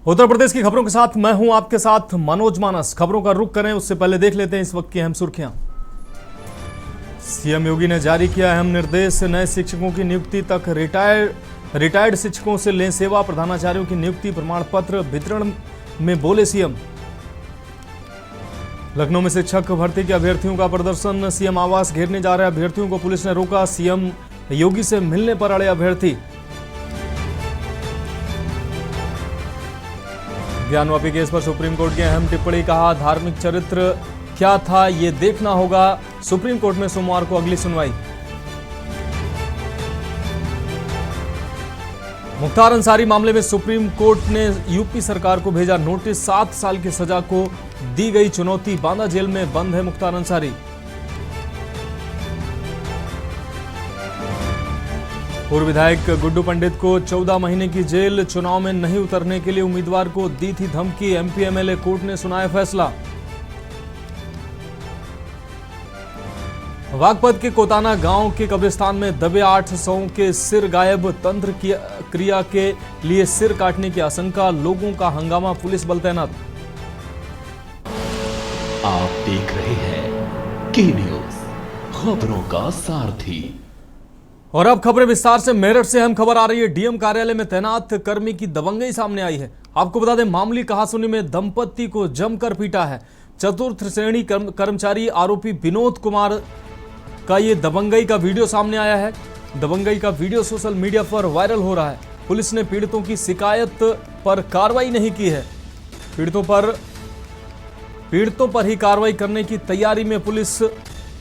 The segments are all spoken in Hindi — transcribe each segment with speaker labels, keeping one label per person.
Speaker 1: उत्तर प्रदेश की खबरों के साथ मैं हूं आपके साथ मनोज मानस। खबरों का रुख करें उससे पहले देख लेते हैं इस वक्त की अहम सुर्खियां। सीएम योगी ने जारी किया अहम निर्देश, नए शिक्षकों की नियुक्ति तक रिटायर्ड शिक्षकों से लें सेवा, प्रधानाचार्यों की नियुक्ति प्रमाण पत्र वितरण में बोले सीएम। लखनऊ में शिक्षक भर्ती के अभ्यर्थियों का प्रदर्शन, सीएम आवास घेरने जा रहे अभ्यर्थियों को पुलिस ने रोका, सीएम योगी से मिलने पर अड़े अभ्यर्थी। ज्ञानवापी केस पर सुप्रीम कोर्ट की अहम टिप्पणी, कहा धार्मिक चरित्र क्या था ये देखना होगा, सुप्रीम कोर्ट में सोमवार को अगली सुनवाई। मुख्तार अंसारी मामले में सुप्रीम कोर्ट ने यूपी सरकार को भेजा नोटिस, 7 साल की सजा को दी गई चुनौती, बांदा जेल में बंद है मुख्तार अंसारी। पूर्व विधायक गुड्डू पंडित को 14 महीने की जेल, चुनाव में नहीं उतरने के लिए उम्मीदवार को दी थी धमकी, एमपी एमएलए कोर्ट ने सुनाया फैसला। बागपत के कोताना गांव के कब्रिस्तान में दबे 800 के सिर गायब, तंत्र क्रिया के लिए सिर काटने की आशंका, लोगों का हंगामा, पुलिस बल तैनात।
Speaker 2: आप देख रहे हैं के न्यूज, खबरों का सारथी।
Speaker 1: और अब खबरें विस्तार से। मेरठ से अहम खबर आ रही है, डीएम कार्यालय में तैनात कर्मी की दबंगई सामने आई है। आपको बता दें, मामूली कहासुनी में दंपत्ति को जमकर पीटा है। चतुर्थ श्रेणी कर्मचारी आरोपी विनोद कुमार का ये दबंगई का वीडियो सामने आया है। दबंगई का वीडियो सोशल मीडिया पर वायरल हो रहा है। पुलिस ने पीड़ितों की शिकायत पर कार्रवाई नहीं की है। पीड़ितों पर ही कार्रवाई करने की तैयारी में पुलिस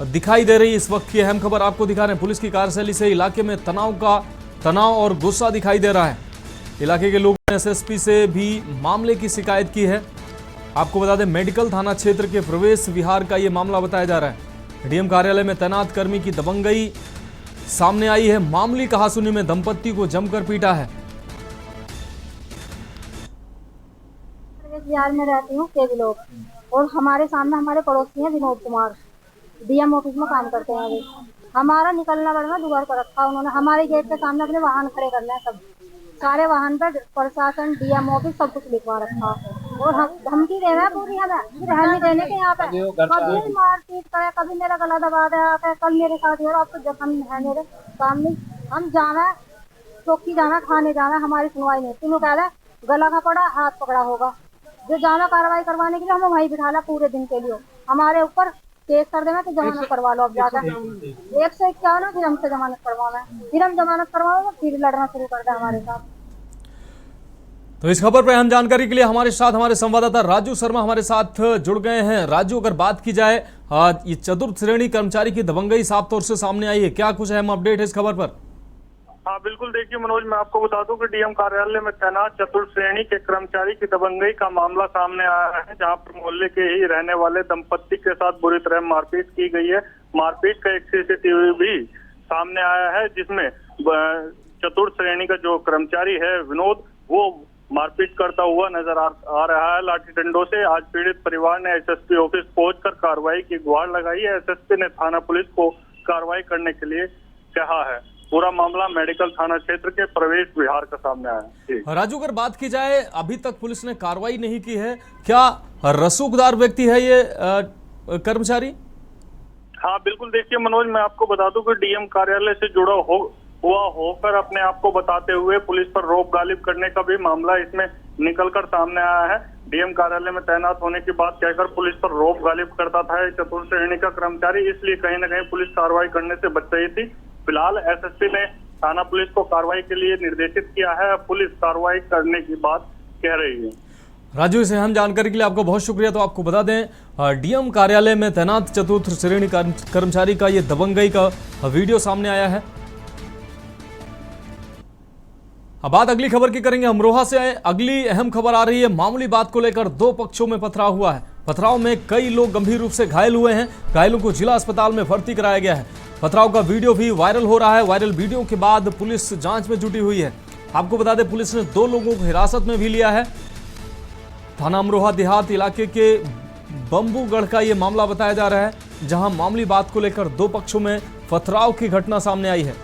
Speaker 1: दिखाई दे रही है। इस वक्त की अहम खबर आपको दिखा रहे हैं, पुलिस की कार्यशैली से इलाके में तनाव और गुस्सा दिखाई दे रहा है। इलाके के लोगों ने एसएसपी से भी मामले की शिकायत की है। आपको बता दें, मेडिकल थाना क्षेत्र के प्रवेश विहार का यह मामला बताया जा रहा है। डीएम कार्यालय में तैनात कर्मी की दबंगई सामने आई है। मामूली कहासुनी में दंपत्ति को जमकर पीटा है।
Speaker 3: बिहार में रहती हूँ के लोग, और हमारे सामने हमारे पड़ोसी हैं विनोद कुमार, डीएम ऑफिस में काम करते हैं। अभी हमारा निकलना बढ़ना दुआर पर रखा उन्होंने, हमारे गेट के सामने अपने वाहन खड़े करना है, सब सारे वाहन पर प्रशासन डीएम ऑफिस सब कुछ लिखवा रखा, और हम धमकी दे रहे हैं पूरी, हमें रहने देने के यहाँ पे कभी मारपीट करे, कभी मेरा गला दबा दे, कल मेरे साथ और आपको जखम है मेरे सामने। हम जाना चौकी जाना, खाने जाना, हमारी सुनवाई नहीं। तीनों कह रहे गला का पड़ा हाथ पकड़ा होगा, जो जाना कार्रवाई करवाने के लिए हमें वहीं बिठा ला पूरे दिन के लिए, हमारे ऊपर केस कर देना कि जमानत करवा लो। अब जाकर 151 फिर हमसे जमानत करवाना है, फिर हम जमानत करवाओ फिर लड़ना शुरू कर दे हमारे साथ।
Speaker 1: तो इस खबर पर अहम जानकारी के लिए हमारे साथ हमारे संवाददाता राजू शर्मा हमारे साथ जुड़ गए हैं। राजू, अगर बात की जाए ये चतुर्थ श्रेणी कर्मचारी की दबंगई साफ तौर से सामने आई है, क्या कुछ अहम अपडेट है इस खबर पर?
Speaker 4: हाँ बिल्कुल, देखिए मनोज, मैं आपको बता दूं कि डीएम कार्यालय में तैनात चतुर्थ श्रेणी के कर्मचारी की दबंगई का मामला सामने आया है, जहां पर मोहल्ले के ही रहने वाले दंपत्ति के साथ बुरी तरह मारपीट की गई है। मारपीट का एक सीसीटीवी भी सामने आया है, जिसमें चतुर्थ श्रेणी का जो कर्मचारी है विनोद, वो मारपीट करता हुआ नजर आ रहा है लाठी डंडों से। आज पीड़ित परिवार ने एसएसपी ऑफिस पहुंचकर कार्रवाई की गुहार लगाई है। एसएसपी ने थाना पुलिस को कार्रवाई करने के लिए कहा है। पूरा मामला मेडिकल थाना क्षेत्र के प्रवेश विहार का सामने आया है।
Speaker 1: राजू, अगर बात की जाए, अभी तक पुलिस ने कार्रवाई नहीं की है, क्या रसूखदार व्यक्ति है ये कर्मचारी?
Speaker 4: हाँ बिल्कुल, देखिए मनोज, मैं आपको बता दूं कि डीएम कार्यालय से जुड़ा हुआ होकर अपने आप को बताते हुए पुलिस पर रौब गालिब करने का भी मामला इसमें निकलकर सामने आया है। डीएम कार्यालय में तैनात होने की बात कहकर पुलिस पर रौब गालिब करता था चतुर्थ श्रेणी का कर्मचारी, इसलिए कहीं न कहीं पुलिस कार्रवाई करने से बच रही थी। फिलहाल एसएसपी ने थाना पुलिस को कार्रवाई के लिए निर्देशित किया है। पुलिस कार्रवाई करने की बात कह रही है।
Speaker 1: राजू, इस अहम जानकारी के लिए आपको बहुत शुक्रिया। तो आपको बता दें, डीएम कार्यालय में तैनात चतुर्थ श्रेणी कर्मचारी का ये दबंगई का वीडियो सामने आया है। अब बात अगली खबर की करेंगे। अमरोहा से अगली अहम खबर आ रही है। मामूली बात को लेकर दो पक्षों में पथराव हुआ है। पथराव में कई लोग गंभीर रूप से घायल हुए हैं। घायलों को जिला अस्पताल में भर्ती कराया गया है। पथराव का वीडियो भी वायरल हो रहा है। वायरल वीडियो के बाद पुलिस जांच में जुटी हुई है। आपको बता दें, पुलिस ने 2 लोगों को हिरासत में भी लिया है। थाना अमरोहा देहात इलाके के बम्बूगढ़ का यह मामला बताया जा रहा है, जहां मामूली बात को लेकर 2 पक्षों में पथराव की घटना सामने आई है।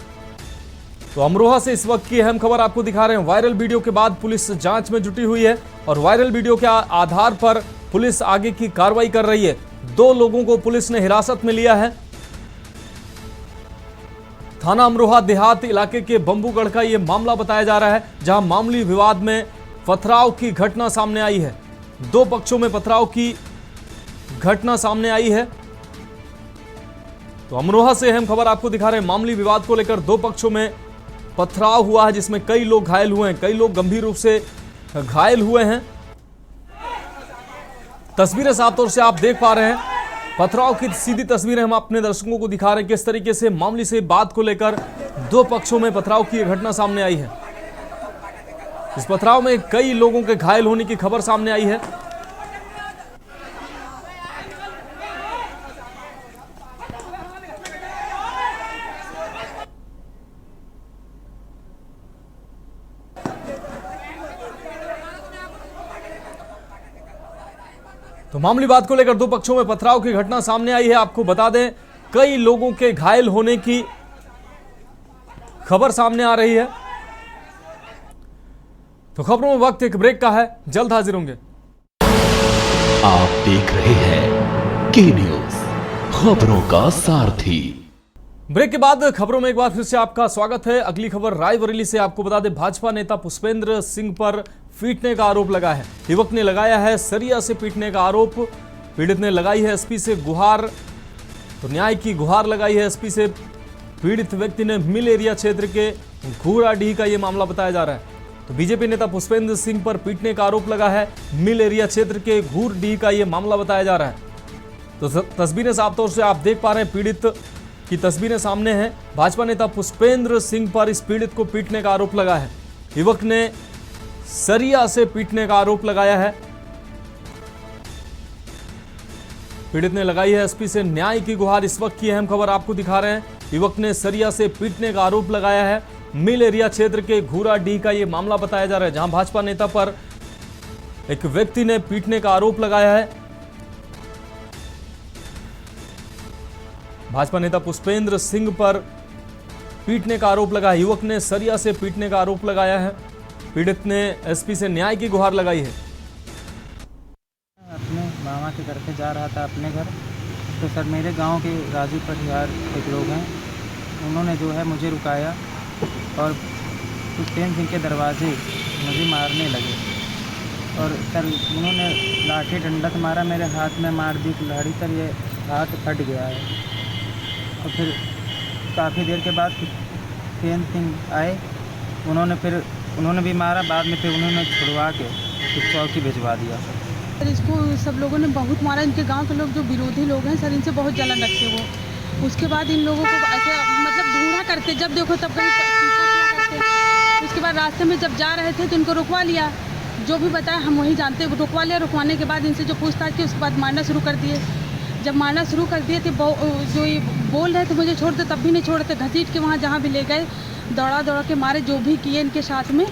Speaker 1: तो अमरोहा से इस वक्त की अहम खबर आपको दिखा रहे हैं। वायरल वीडियो के बाद पुलिस जांच में जुटी हुई है और वायरल वीडियो के आधार पर पुलिस आगे की कार्रवाई कर रही है। 2 लोगों को पुलिस ने हिरासत में लिया है। थाना अमरोहा देहात इलाके के बंबूगढ़ का यह मामला बताया जा रहा है, जहां मामूली विवाद में पथराव की घटना सामने आई है। 2 पक्षों में पथराव की घटना सामने आई है। तो अमरोहा से अहम खबर आपको दिखा रहे हैं। मामूली विवाद को लेकर 2 पक्षों में पथराव हुआ है, जिसमें कई लोग घायल हुए हैं, कई लोग गंभीर रूप से घायल हुए हैं। तस्वीरें साफ तौर से आप देख पा रहे हैं। पथराव की सीधी तस्वीरें हम अपने दर्शकों को दिखा रहे हैं, किस तरीके से मामूली से बात को लेकर 2 पक्षों में पथराव की घटना सामने आई है। इस पथराव में कई लोगों के घायल होने की खबर सामने आई है। तो मामूली बात को लेकर 2 पक्षों में पथराव की घटना सामने आई है। आपको बता दें, कई लोगों के घायल होने की खबर सामने आ रही है। तो खबरों में वक्त एक ब्रेक का है, जल्द हाजिर होंगे।
Speaker 2: आप देख रहे हैं के न्यूज, खबरों का सारथी।
Speaker 1: ब्रेक के बाद खबरों में एक बार फिर से आपका स्वागत है। अगली खबर रायबरेली से। आपको बता दें, भाजपा नेता पुष्पेंद्र सिंह पर पीटने का आरोप लगा है। युवक ने लगाया है सरिया से पीटने का आरोप। पीड़ित ने लगाई है एसपी से गुहार, तो न्याय की गुहार लगाई है एसपी से। पीड़ित व्यक्ति ने मिल एरिया क्षेत्र के घूराडीह का यह मामला बताया जा रहा है। तो बीजेपी नेता पुष्पेंद्र सिंह पर पीटने का आरोप लगा है। मिल एरिया क्षेत्र के घूराडीह का यह मामला बताया जा रहा है। तो तस्वीरें साफ तौर से आप देख पा रहे हैं, पीड़ित की तस्वीरें सामने हैं। भाजपा नेता पुष्पेंद्र सिंह पर इस पीड़ित को पीटने का आरोप लगा है। युवक ने सरिया से पीटने का आरोप लगाया है। पीड़ित ने लगाई है एसपी से न्याय की गुहार। इस वक्त की अहम खबर आपको दिखा रहे हैं। युवक ने सरिया से पीटने का आरोप लगाया है। मिल एरिया क्षेत्र के घूराडीह का यह मामला बताया जा रहा है, जहां भाजपा नेता पर एक व्यक्ति ने पीटने का आरोप लगाया है। भाजपा नेता पुष्पेंद्र सिंह पर पीटने का आरोप लगा है। युवक ने सरिया से पीटने का आरोप लगाया है। पीड़ित ने एसपी से न्याय की गुहार लगाई है।
Speaker 5: अपने मामा के घर पे जा रहा था अपने घर, तो सर मेरे गांव के राजू परिवार एक लोग हैं, उन्होंने जो है मुझे रुकाया और पुष्पेंद्र सिंह के दरवाजे मुझे मारने लगे। और सर उन्होंने लाठी डंडा से मारा, मेरे हाथ में मार दी कुल्हाड़ी, सर ये हाथ फट गया है। और फिर काफ़ी देर के बाद पुष्पेंद्र सिंह आए, उन्होंने भी मारा। बाद में फिर उन्होंने छुड़वा के फिर चौकी भिजवा दिया।
Speaker 6: सर इसको सब लोगों ने बहुत मारा। इनके गांव के लोग जो विरोधी लोग हैं सर, इनसे बहुत जलन रखते वो। उसके बाद इन लोगों को ऐसे मतलब ढूंढा करते, जब देखो तब कहीं पीछा किया करते। उसके बाद रास्ते में जब जा रहे थे तो इनको रुकवा लिया, जो भी बताया हम वही जानते। रुकवा लिया, रुकवाने के बाद इनसे जो पूछताछ की, उसके बाद मारना शुरू कर दिए। जब मारना शुरू कर दिए थे, जो ये बोल रहे थे मुझे छोड़ दे, तब भी नहीं छोड़ते। घसीट के वहाँ जहाँ भी ले गए, दौड़ा दौड़ा के मारे, जो भी किए इनके साथ में।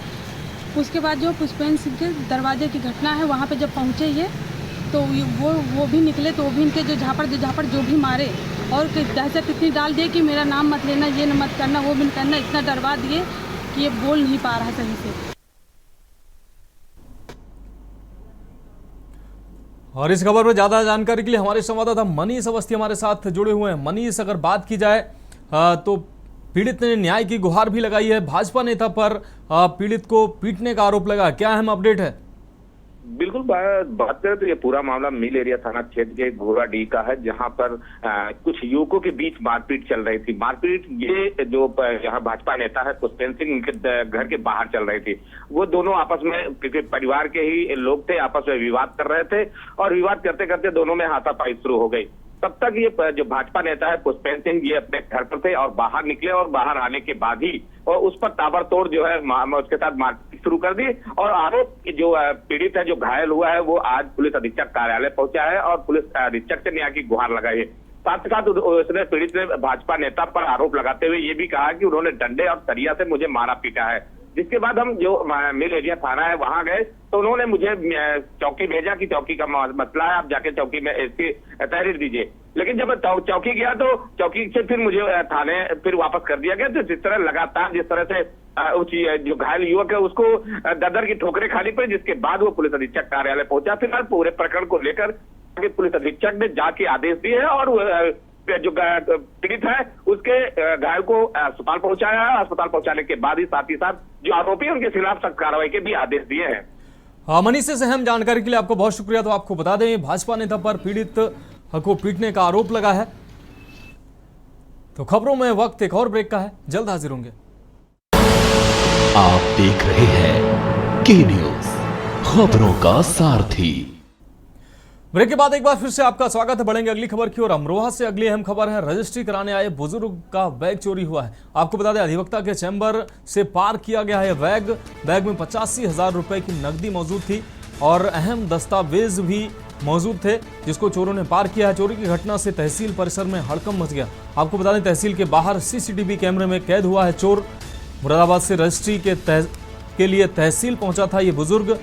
Speaker 6: उसके बाद जो पुष्पेंद्र सिंह के दरवाजे की घटना है, वहाँ पे जब पहुँचे ये, तो वो भी निकले, तो वो भी इनके जो झापड़ जो भी मारे और दहशत इतनी डाल दिए कि मेरा नाम मत लेना, ये मत करना, वो भी करना, इतना डरवा दिए कि ये बोल नहीं पा रहा सही से।
Speaker 1: और इस खबर पर ज्यादा जानकारी के लिए हमारे संवाददाता मनीष अवस्थी हमारे साथ जुड़े हुए हैं। मनीष, अगर बात की जाए तो पीड़ित ने न्याय की गुहार भी लगाई है। भाजपा नेता पर पीड़ित को पीटने का आरोप लगा, क्या अहम अपडेट है?
Speaker 7: बिल्कुल, बात करें तो ये पूरा मामला मिल एरिया थाना क्षेत्र के घोराडीह का है, जहां पर कुछ युवकों के बीच मारपीट चल रही थी। मारपीट ये जो यहाँ भाजपा नेता है पुष्पेंद्र सिंह, उनके घर के बाहर चल रही थी। वो दोनों आपस में, क्योंकि परिवार के ही लोग थे, आपस में विवाद कर रहे थे और विवाद करते करते दोनों में हाथापाई शुरू हो गई। तब तक ये जो भाजपा नेता है पुष्पेंद्र सिंह, ये अपने घर पर थे और बाहर निकले और बाहर आने के बाद ही और उस पर ताबड़तोड़ जो है उसके साथ मारपीट शुरू कर दी। और आरोप जो पीड़ित है, जो घायल हुआ है, वो आज पुलिस अधीक्षक कार्यालय पहुंचा है और पुलिस अधीक्षक से न्याय की गुहार लगाई है। साथ ही साथ उसने पीड़ित ने भाजपा नेता पर आरोप लगाते हुए ये भी कहा कि उन्होंने डंडे और सरिया से मुझे मारा पीटा है। जिसके बाद हम जो मिल एरिया थाना है वहां गए तो उन्होंने मुझे चौकी भेजा कि चौकी का मसला है, आप जाके चौकी में इसकी तहरीर दीजिए। लेकिन जब चौकी गया तो चौकी से फिर मुझे थाने फिर वापस कर दिया गया। तो जिस तरह लगातार जिस तरह से जो घायल युवक है उसको दरदर की ठोकरें खानी पड़ी, जिसके बाद वो पुलिस अधीक्षक कार्यालय पहुंचा। फिलहाल पूरे प्रकरण को लेकर पुलिस अधीक्षक ने जांच के आदेश दिए हैं और जो पीड़ित है उसके घायल को अस्पताल पहुंचाया है। अस्पताल पहुंचाने के बाद ही साथ जो आरोपी है उनके खिलाफ सख्त कार्रवाई के भी आदेश दिए हैं।
Speaker 1: मनीष से अहम जानकारी के लिए आपको बहुत शुक्रिया। तो आपको बता दें, भाजपा नेता पर पीड़ित को पीटने का आरोप लगा है। तो खबरों में वक्त एक और ब्रेक का है, जल्द हाजिर होंगे।
Speaker 2: आप देख रहे हैं के न्यूज, खबरों का सारथी।
Speaker 1: ब्रेक के बाद एक बार फिर से आपका स्वागत है। बढ़ेंगे अगली खबर की ओर। अमरोहा से अगली अहम खबर है, रजिस्ट्री कराने आए बुजुर्ग का बैग चोरी हुआ है। आपको बता दें, अधिवक्ता के चैम्बर से पार किया गया है बैग में 85,000 रुपए की नकदी मौजूद थी और अहम दस्तावेज भी मौजूद थे, जिसको चोरों ने पार किया है। चोरी की घटना से तहसील परिसर में हड़कंप मच गया। आपको बता दें, तहसील के बाहर सीसीटीवी कैमरे में कैद हुआ है चोर। मुरादाबाद से रजिस्ट्री के लिए तहसील पहुंचा था ये बुजुर्ग।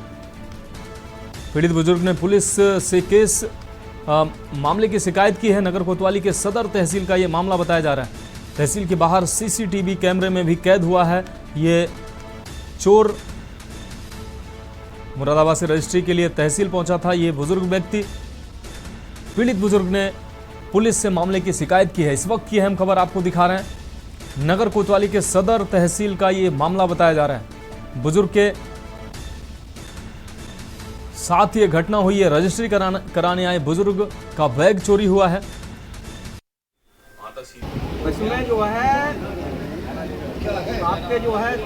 Speaker 1: पीड़ित बुजुर्ग ने पुलिस से मामले की शिकायत की है। नगर कोतवाली के सदर तहसील का ये मामला बताया जा रहा है। तहसील के बाहर सीसीटीवी कैमरे में भी कैद हुआ है ये चोर। मुरादाबाद से रजिस्ट्री के लिए तहसील पहुंचा था ये बुजुर्ग व्यक्ति। पीड़ित बुजुर्ग ने पुलिस से मामले की शिकायत की है। इस वक्त की अहम खबर आपको दिखा रहे हैं। नगर कोतवाली के सदर तहसील का ये मामला बताया जा रहा है। बुजुर्ग के साथ ये घटना हुई है। रजिस्ट्री कराने आए बुजुर्ग का बैग चोरी हुआ है।
Speaker 8: इसमें जो है आपके जो है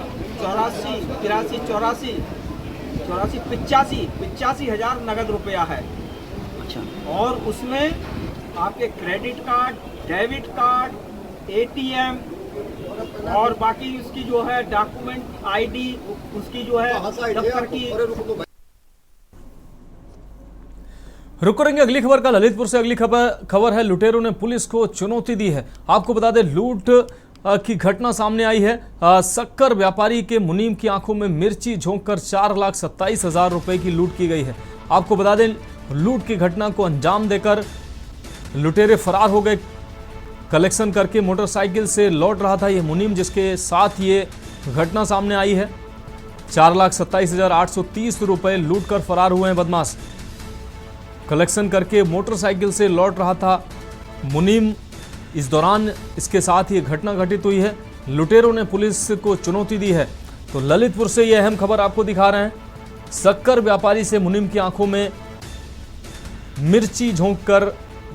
Speaker 8: 85,000 नगद रुपया है। अच्छा। और उसमें आपके credit card, debit card, ATM और बाकी उसकी जो है डॉक्यूमेंट, आईडी, उसकी जो है दफ्तर की।
Speaker 1: रुक करेंगे अगली खबर का। ललितपुर से अगली खबर है, लुटेरों ने पुलिस को चुनौती दी है। आपको बता दें, लूट की घटना सामने आई है। शक्कर व्यापारी के मुनीम की आंखों में मिर्ची झोंककर 4,27,000 रुपए की लूट की गई है। आपको बता दें, लूट की घटना को अंजाम देकर लुटेरे फरार हो गए। कलेक्शन करके मोटरसाइकिल से लौट रहा था ये मुनीम, जिसके साथ ये घटना सामने आई है। 4,27,830 रुपए लूट कर फरार हुए हैं बदमाश। कलेक्शन करके मोटरसाइकिल से लौट रहा था मुनीम। इस दौरान इसके साथ ये घटना घटित हुई है। लुटेरों ने पुलिस को चुनौती दी है। तो ललितपुर से ये अहम खबर आपको दिखा रहे हैं। शक्कर व्यापारी से मुनीम की आंखों में मिर्ची झोंककर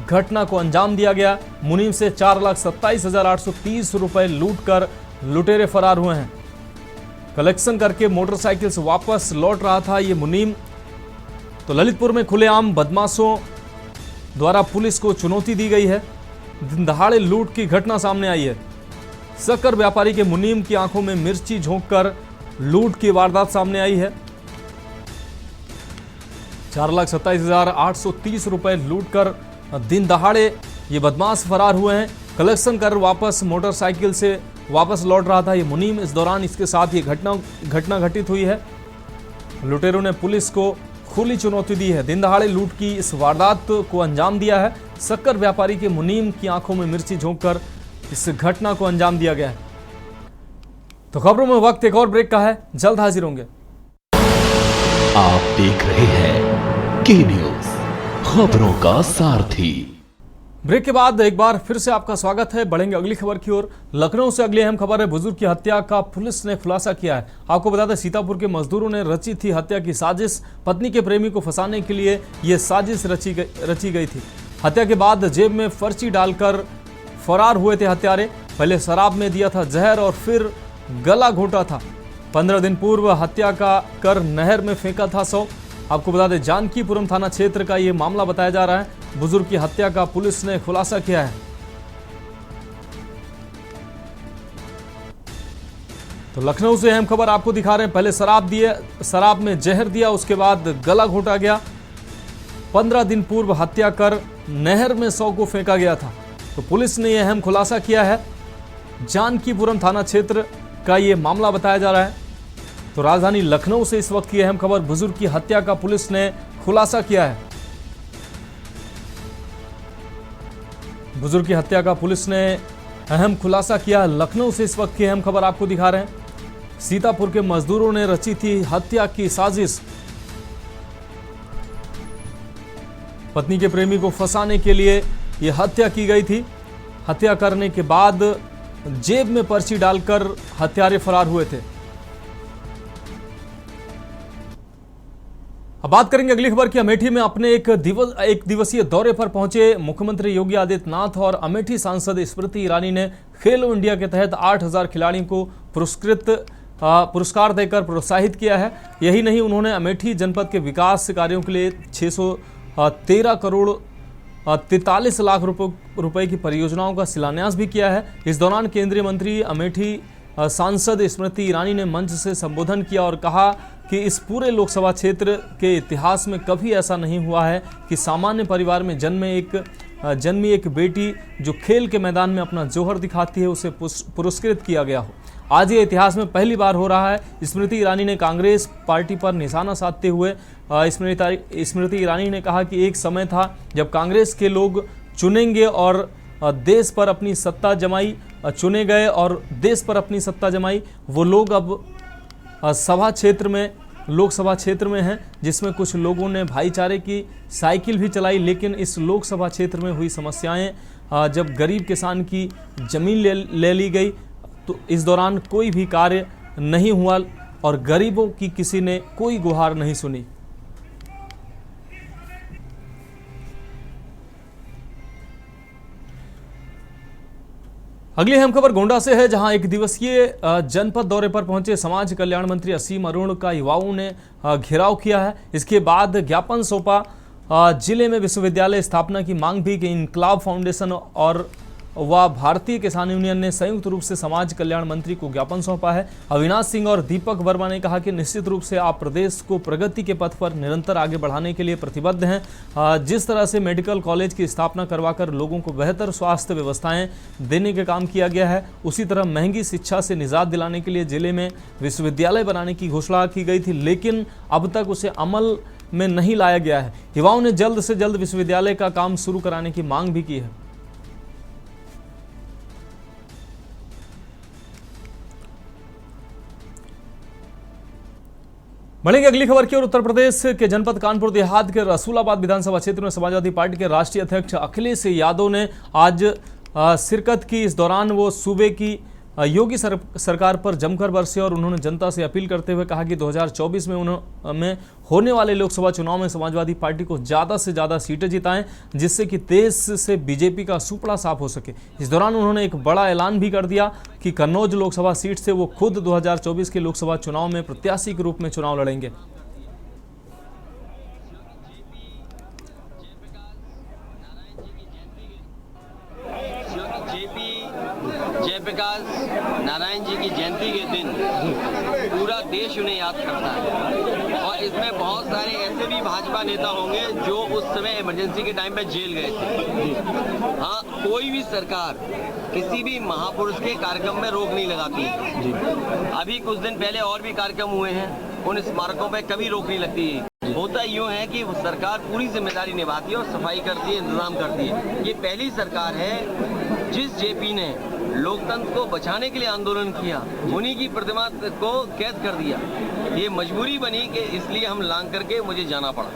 Speaker 1: घटना को अंजाम दिया गया। मुनीम से 4,27,830 रुपए लूटकर लुटेरे फरार हुए हैं। कलेक्शन करके मोटरसाइकिल से वापस लौट रहा था ये मुनीम। तो ललितपुर में खुलेआम बदमाशों द्वारा पुलिस को चुनौती दी गई है। दिन दहाड़े लूट की घटना सामने आई है। शक्कर व्यापारी के मुनीम की आंखों में मिर्ची झोंककर लूट की वारदात सामने आई है। 4,27,830 रुपए लूटकर दिन दहाड़े ये बदमाश फरार हुए हैं। कलेक्शन कर वापस मोटरसाइकिल से वापस लौट रहा था ये मुनीम। इस दौरान इसके साथ ये घटना घटित हुई है। लुटेरों ने पुलिस को खुली चुनौती दी है। दिन दहाड़े लूट की इस वारदात को अंजाम दिया है। शक्कर व्यापारी के मुनीम की आंखों में मिर्ची झोंककर इस घटना को अंजाम दिया गया है। तो खबरों में वक्त एक और ब्रेक का है, जल्द हाजिर होंगे।
Speaker 2: आप देख रहे हैं के न्यूज, खबरों का सारथी।
Speaker 1: ब्रेक के बाद एक बार फिर से आपका स्वागत है। बढ़ेंगे अगली खबर की ओर। लखनऊ से अगली अहम खबर है, बुजुर्ग की हत्या का पुलिस ने खुलासा किया है। आपको बता दें, सीतापुर के मजदूरों ने रची थी हत्या की साजिश। पत्नी के प्रेमी को फंसाने के लिए यह साजिश रची गई थी। हत्या के बाद जेब में फर्ची डालकर फरार हुए थे हत्यारे। पहले शराब में दिया था जहर और फिर गला घोटा था। 15 दिन पूर्व हत्या का कर नहर में फेंका था शव। आपको बता दें, जानकीपुरम थाना क्षेत्र का ये मामला बताया जा रहा है। बुजुर्ग की हत्या का पुलिस ने खुलासा किया है। तो लखनऊ से अहम खबर आपको दिखा रहे हैं। पहले शराब में जहर दिया, उसके बाद गला घोटा गया। 15 दिन पूर्व हत्या कर नहर में शव को फेंका गया था। तो पुलिस ने यह अहम खुलासा किया है। जानकीपुरम थाना क्षेत्र का ये मामला बताया जा रहा है। तो राजधानी लखनऊ से इस वक्त की अहम खबर, बुजुर्ग की हत्या का पुलिस ने खुलासा किया है। बुजुर्ग की हत्या का पुलिस ने अहम खुलासा किया। लखनऊ से इस वक्त की अहम खबर आपको दिखा रहे हैं। सीतापुर के मजदूरों ने रची थी हत्या की साजिश। पत्नी के प्रेमी को फंसाने के लिए यह हत्या की गई थी। हत्या करने के बाद जेब में पर्ची डालकर हत्यारे फरार हुए थे। अब बात करेंगे अगली खबर की। अमेठी में अपने एक दिवसीय दौरे पर पहुंचे मुख्यमंत्री योगी आदित्यनाथ और अमेठी सांसद स्मृति ईरानी ने खेलो इंडिया के तहत 8000 खिलाड़ियों को पुरस्कार देकर प्रोत्साहित किया है। यही नहीं, उन्होंने अमेठी जनपद के विकास कार्यों के लिए 613 करोड़ 43 लाख रुपए की परियोजनाओं का शिलान्यास भी किया है। इस दौरान केंद्रीय मंत्री अमेठी सांसद स्मृति ईरानी ने मंच से संबोधन किया और कहा कि इस पूरे लोकसभा क्षेत्र के इतिहास में कभी ऐसा नहीं हुआ है कि सामान्य परिवार में जन्मी एक बेटी जो खेल के मैदान में अपना जौहर दिखाती है उसे पुरस्कृत किया गया हो। आज ये इतिहास में पहली बार हो रहा है। स्मृति ईरानी ने कांग्रेस पार्टी पर निशाना साधते हुए स्मृति ईरानी ने कहा कि एक समय था जब कांग्रेस के लोग चुनेंगे और देश पर अपनी सत्ता जमाई, चुने गए और देश पर अपनी सत्ता जमाई। वो लोग अब लोकसभा क्षेत्र में हैं, जिसमें कुछ लोगों ने भाईचारे की साइकिल भी चलाई। लेकिन इस लोकसभा क्षेत्र में हुई समस्याएं, जब गरीब किसान की जमीन ले ली गई तो इस दौरान कोई भी कार्य नहीं हुआ और गरीबों की किसी ने कोई गुहार नहीं सुनी। अगली अहम खबर गोंडा से है, जहां एक दिवसीय जनपद दौरे पर पहुंचे समाज कल्याण मंत्री असीम अरुण का युवाओं ने घेराव किया है। इसके बाद ज्ञापन सौंपा। जिले में विश्वविद्यालय स्थापना की मांग भी की। इनकलाब फाउंडेशन और भारतीय किसान यूनियन ने संयुक्त रूप से समाज कल्याण मंत्री को ज्ञापन सौंपा है। अविनाश सिंह और दीपक वर्मा ने कहा कि निश्चित रूप से आप प्रदेश को प्रगति के पथ पर निरंतर आगे बढ़ाने के लिए प्रतिबद्ध हैं। जिस तरह से मेडिकल कॉलेज की स्थापना करवाकर लोगों को बेहतर स्वास्थ्य व्यवस्थाएं देने का काम किया गया है, उसी तरह महंगी शिक्षा से निजात दिलाने के लिए जिले में विश्वविद्यालय बनाने की घोषणा की गई थी, लेकिन अब तक उसे अमल में नहीं लाया गया है। युवाओं ने जल्द से जल्द विश्वविद्यालय का काम शुरू कराने की मांग भी की है। बढ़ेंगे अगली खबर की ओर। उत्तर प्रदेश के जनपद कानपुर देहात के रसूलाबाद विधानसभा क्षेत्र में समाजवादी पार्टी के राष्ट्रीय अध्यक्ष अखिलेश यादव ने आज शिरकत की। इस दौरान वो सूबे की योगी सरकार पर जमकर बरसे और उन्होंने जनता से अपील करते हुए कहा कि 2024 में होने वाले लोकसभा चुनाव में समाजवादी पार्टी को ज़्यादा से ज़्यादा सीटें जिताएं, जिससे कि देश से बीजेपी का सुपड़ा साफ हो सके। इस दौरान उन्होंने एक बड़ा ऐलान भी कर दिया कि कन्नौज लोकसभा सीट से वो खुद 2024 के लोकसभा चुनाव में प्रत्याशी के रूप में चुनाव लड़ेंगे।
Speaker 9: जयप्रकाश नारायण जी की जयंती के दिन पूरा देश उन्हें याद करता है और इसमें बहुत सारे ऐसे भी भाजपा नेता होंगे जो उस समय इमरजेंसी के टाइम पे जेल गए थे। हाँ, कोई भी सरकार किसी भी महापुरुष के कार्यक्रम में रोक नहीं लगाती। अभी कुछ दिन पहले और भी कार्यक्रम हुए हैं, उन स्मारकों पे कभी रोक नहीं लगती। होता यूँ है कि सरकार पूरी जिम्मेदारी निभाती है और सफाई करती है, इंतजाम करती है। ये पहली सरकार है जिस जेपी ने लोकतंत्र को बचाने के लिए आंदोलन किया, उन्हीं की प्रतिमा को कैद कर दिया। ये मजबूरी बनी कि इसलिए हम लांग करके मुझे जाना पड़ा।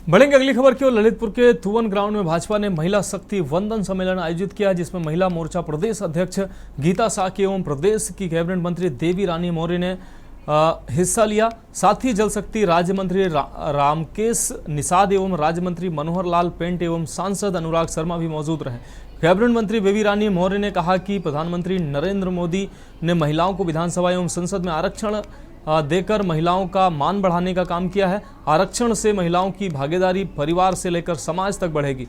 Speaker 1: बढ़ेंगे अगली खबर की ओर। ललितपुर के थुवन ग्राउंड में भाजपा ने महिला शक्ति वंदन सम्मेलन आयोजित किया, जिसमें महिला मोर्चा प्रदेश अध्यक्ष गीता साकी एवं प्रदेश की कैबिनेट मंत्री देवी रानी मौर्य ने हिस्सा लिया। साथ ही जल शक्ति राज्य मंत्री रामकेश निषाद एवं राज्य मंत्री मनोहर लाल पेंट एवं सांसद अनुराग शर्मा भी मौजूद रहे। कैबिनेट मंत्री बेबी रानी मौर्य ने कहा कि प्रधानमंत्री नरेंद्र मोदी ने महिलाओं को विधानसभा एवं संसद में आरक्षण देकर महिलाओं का मान बढ़ाने का काम किया है। आरक्षण से महिलाओं की भागीदारी परिवार से लेकर समाज तक बढ़ेगी।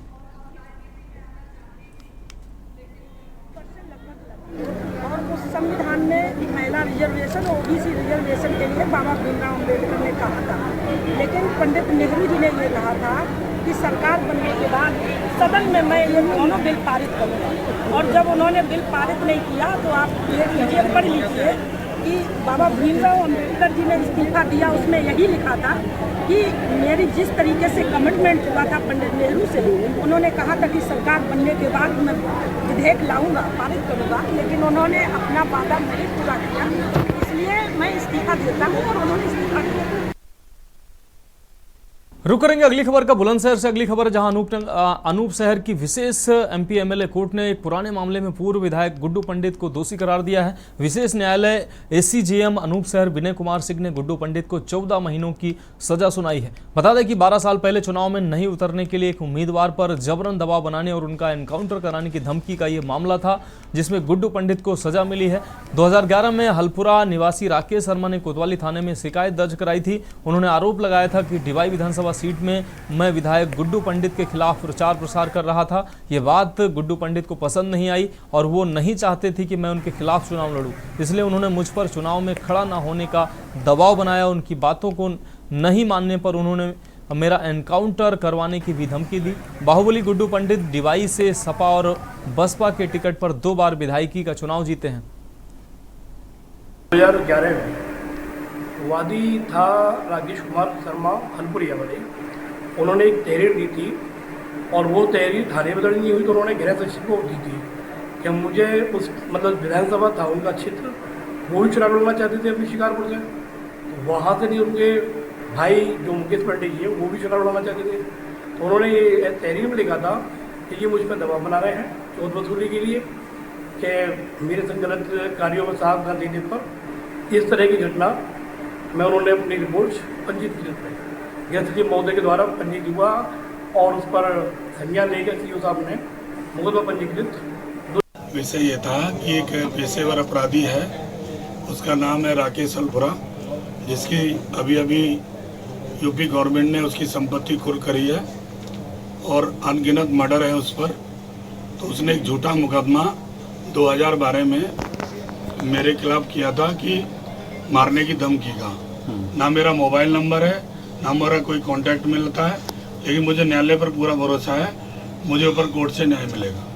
Speaker 10: संविधान में महिला रिजर्वेशन और ओबीसी रिजर्वेशन के लिए बाबा भीमराव अम्बेडकर ने कहा था, लेकिन पंडित नेहरू जी ने ये कहा था कि सरकार बनने के बाद सदन में मैं ये दोनों बिल पारित करूँगा। और जब उन्होंने बिल पारित नहीं किया तो आप ये लीजिए, पढ़ लीजिए कि बाबा भीमराव अम्बेडकर जी ने इस्तीफा दिया, उसमें यही लिखा था कि मेरी जिस तरीके से कमिटमेंट हुआ था पंडित नेहरू से, उन्होंने कहा था कि सरकार बनने के बाद मैं विधेयक लाऊंगा, पारित करूंगा, लेकिन उन्होंने अपना वादा नहीं पूरा किया, इसलिए मैं इस्तीफा देता हूँ और उन्होंने इस्तीफा दिया।
Speaker 1: रुक करेंगे अगली खबर का बुलंदशहर से। अगली खबर जहां अनूप शहर की विशेष एमपी एमएलए कोर्ट ने एक पुराने मामले में पूर्व विधायक गुड्डू पंडित को दोषी करार दिया है। विशेष न्यायालय एसीजेएम अनूप शहर विनय कुमार सिंह ने गुड्डू पंडित को 14 महीनों की सजा सुनाई है। बता दें कि 12 साल पहले चुनाव में नहीं उतरने के लिए एक उम्मीदवार पर जबरन दबाव बनाने और उनका एनकाउंटर कराने की धमकी का यह मामला था, जिसमें गुड्डू पंडित को सजा मिली है। 2011 में हलपुरा निवासी राकेश शर्मा ने कोतवाली थाने में शिकायत दर्ज कराई थी। उन्होंने आरोप लगाया था कि डिवाई विधानसभा सीट में मैं विधायक गुड्डू पंडित के खिलाफ प्रचार प्रसार कर रहा था। ये बात गुड्डू पंडित को पसंद नहीं आई और वो नहीं चाहते थे कि मैं उनके खिलाफ चुनाव लड़ूं, इसलिए उन्होंने मुझ पर चुनाव में खड़ा ना होने का दबाव बनाया। उनकी बातों को नहीं मानने पर उन्होंने मेरा एनकाउंटर करवाने की भी धमकी दी। बाहुबली गुड्डू पंडित डिवाई से सपा और बसपा के टिकट पर 2 बार विधायकी का चुनाव जीते हैं।
Speaker 11: 2011 में वादी था राकेश कुमार शर्मा हलपुरिया वाले, उन्होंने एक तहरीर दी थी और वो तहरीर थाने में दर्ज नहीं हुई, तो उन्होंने गृह सचिव को दी थी कि मुझे उस विधानसभा था उनका क्षेत्र, वो भी चुनाव लड़ना चाहते थे अपनी शिकारपुर से, तो वहाँ से नहीं उनके भाई जो मुकेश पंडित जी है वो भी चुनाव लड़ना चाहते थे। तो उन्होंने ये तहरीर में लिखा था कि ये मुझ पर दबाव बना रहे हैं चोट वसूली के लिए, कि मेरे से गलत कार्यों में साथ न देने पर इस तरह की घटना मैं उन्होंने अपनी रिपोर्ट पंजीकृत की, गृह सचिव महोदय के द्वारा पंजीकृत हुआ और उस पर संज्ञान लेकर सीओ साहब ने मुकदमा पंजीकृत।
Speaker 12: विषय ये था कि एक पेशेवर अपराधी है, उसका नाम है राकेश हलपुरा, जिसकी अभी यूपी गवर्नमेंट ने उसकी संपत्ति कुर्क करी है और अनगिनत मर्डर है उस पर। तो उसने एक झूठा मुकदमा 2012 में मेरे खिलाफ किया था कि मारने की धमकी का। ना मेरा मोबाइल नंबर है, ना मेरा कोई कांटेक्ट मिलता है, लेकिन मुझे न्यायालय पर पूरा भरोसा है, मुझे ऊपर कोर्ट से न्याय मिलेगा।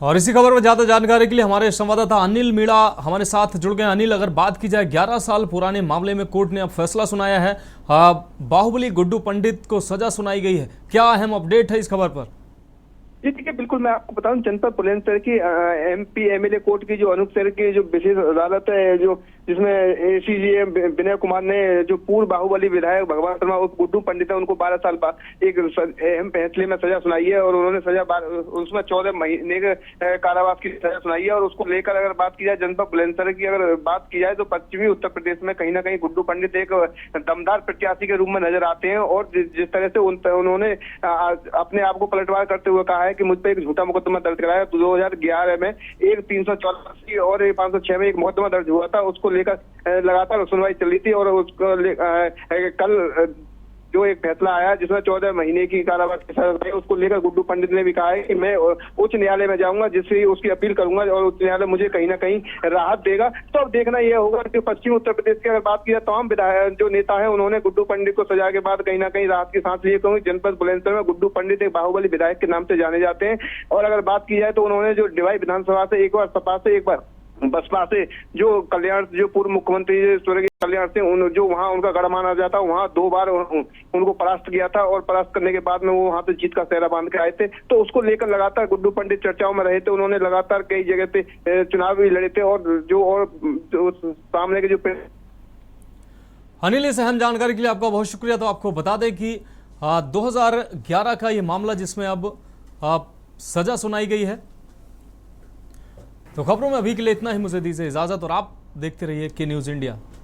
Speaker 1: और इसी खबर में ज्यादा जानकारी के लिए हमारे संवाददाता अनिल मीणा हमारे साथ जुड़ गए। अनिल, अगर बात की जाए 11 साल पुराने मामले में कोर्ट ने अब फैसला सुनाया है, बाहुबली गुड्डू पंडित को सजा सुनाई गई है, क्या अहम अपडेट है इस खबर पर?
Speaker 13: जी ठीक है, बिल्कुल मैं आपको बताऊं, जनपद बुलंदशहर की एमपी एमएलए कोर्ट की जो अनूप शहर की जो विशेष अदालत है, जो जिसमें एसीजेएम विनय कुमार ने जो पूर्व बाहुबली विधायक भगवान शर्मा उस गुड्डू पंडित है उनको 12 साल बाद एक अहम फैसले में सजा सुनाई है और उन्होंने सजा उसमें 14 महीने के कारावास की सजा सुनाई है। और उसको लेकर अगर बात की जाए जनपद बुलंदशहर की अगर बात की जाए तो पश्चिमी उत्तर प्रदेश में कहीं ना कहीं गुड्डू पंडित एक दमदार प्रत्याशी के रूप में नजर आते हैं और जिस तरह से उन्होंने अपने आप को पलटवार करते हुए कहा है कि मुझ पर एक झूठा मुकदमा दर्ज कराया। 2011 में एक 384 और 506 में एक मुकदमा दर्ज हुआ था, उसको लेकर लगातार सुनवाई चल रही थी और उसको कल जो एक फैसला आया जिसमें 14 महीने की कारावास की सजा, उसको लेकर गुड्डू पंडित ने भी कहा है कि मैं उच्च न्यायालय में जाऊंगा, जिससे उसकी अपील करूंगा और उच्च न्यायालय मुझे कहीं ना कहीं राहत देगा। तो अब देखना यह होगा कि पश्चिम उत्तर प्रदेश की अगर बात की जाए तमाम विधायक जो नेता है उन्होंने गुड्डू पंडित को सजा के बाद कहीं ना कहीं राहत की सांस लिए, क्योंकि जनपद बुलंदशहर में गुड्डू पंडित एक बाहुबली विधायक के नाम से जाने जाते हैं। और अगर बात की जाए तो उन्होंने जो डिवाई विधानसभा से एक बार सपा से एक बार बसपा से जो कल्याण जो पूर्व मुख्यमंत्री स्वर्गीय कल्याण सिंह जो वहां उनका गढ़ माना जाता वहां 2 बार उनको परास्त किया था और परास्त करने के बाद में वो वहां से जीत का सेहरा बांध के आए थे। तो उसको लेकर लगातार गुड्डू पंडित चर्चाओं में रहे थे, उन्होंने लगातार कई जगह पे चुनाव भी लड़े थे और जो सामने के जो
Speaker 1: अनिल, इस अहम जानकारी के लिए आपका बहुत शुक्रिया। तो आपको बता दें कि 2011 का ये मामला जिसमें अब सजा सुनाई गई है। तो खबरों में अभी के लिए इतना ही, मुझे दीजिए इजाजत और आप देखते रहिए के न्यूज़ इंडिया।